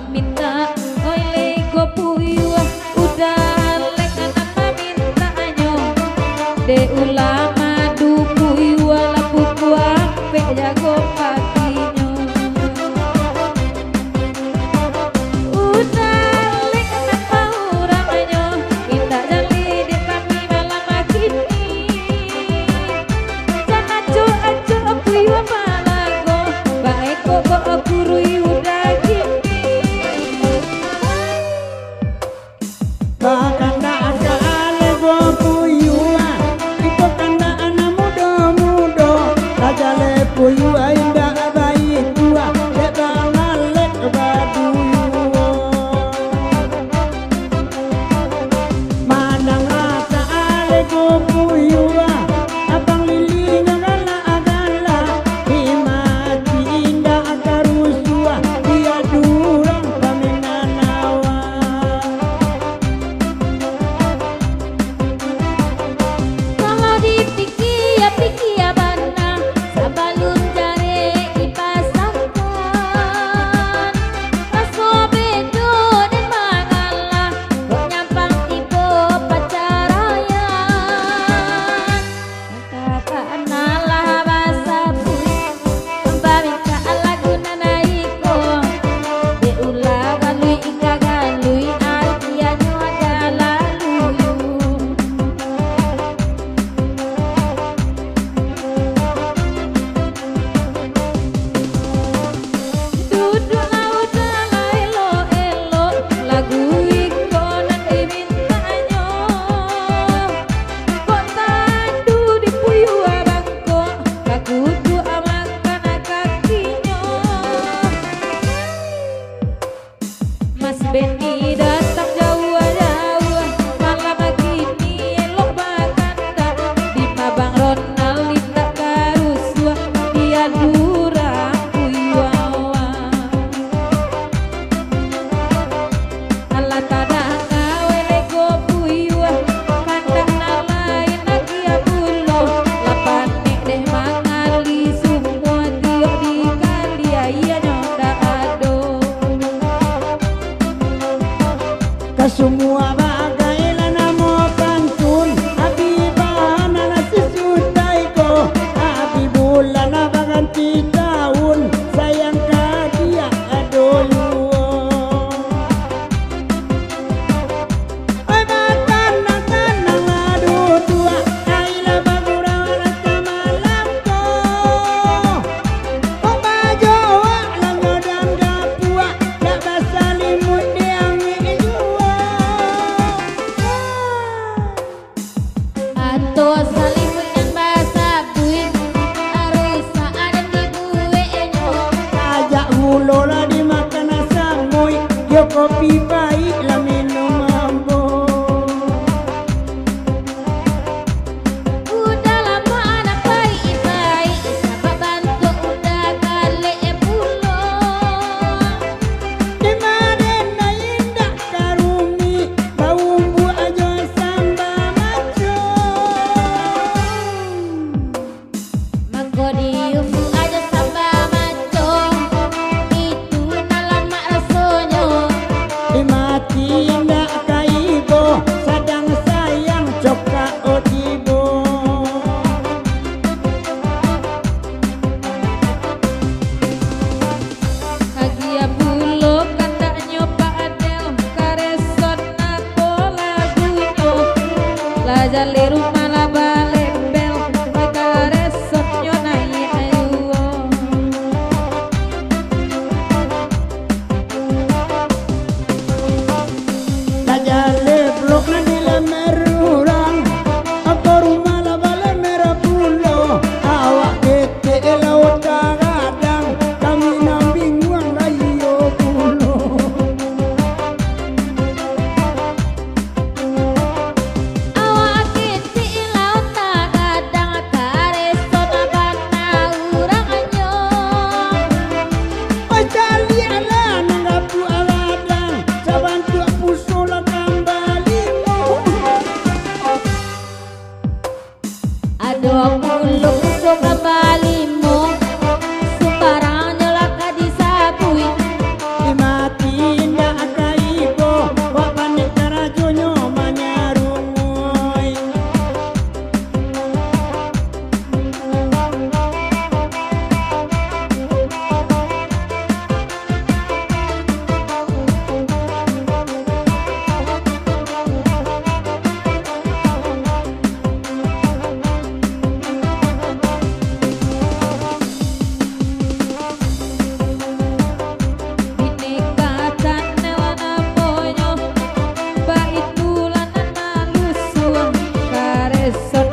Minta oi lego puyuh udah lek anak minta anyo de ulama du puyuh lapu kuak pe jago patinyo udah lek anak paurang anyo minta jali de kami malam kini jangan acu puyuh malago baik kok kurui udah Bakanda akale go puyua, ipo kanda ana mudo raja le puyua indah bayi tua, leba ngalek baduyo. Manang rasa ale go puyua, abang lili ngala agala, himati indah akarusua, dia durang paminanawa. Benny datang jauh-jauh malam gini elok bakanda di Mabang Ronald Linda Karusua dia durang puyuawa ala tada ngawe lego puyuah kanda nalain lagi abulo lapane deh mangali semua tiok di kali iya nyonda ado Semua bagai lana mo pantun Habibah nana sisutaiko Habibullah na baganti tahun Sayang kadia adoyo Ay batan nang adu tua Ayla bagurawan at kamalako Kung bajowa lang ngodang gapua Nak basalimut diang ijuwa Ato salimut yang bahasa buik arisa ada di buwe enyo Ajak mulola dimakan asamoy Yo kopi baik lah minum mambo udah lama anak baik-baik sahabat bantu udah kali pulang Di marena indah karumi Baumbu ajo samba maco Magodium aja samba maco itu nalamak rasanya Di mati indah kaibo Sadang sayang coka ojibo Hagia bulo kandaknya Pak Adel kareson aku lagunya Laja liru malah balik bel karesonnya naik ayu Dajale blok na dilemer urang Ako rumah la bale merah pulo Awak kete laut kagadang Kami nambing uang layo pulo awak Besok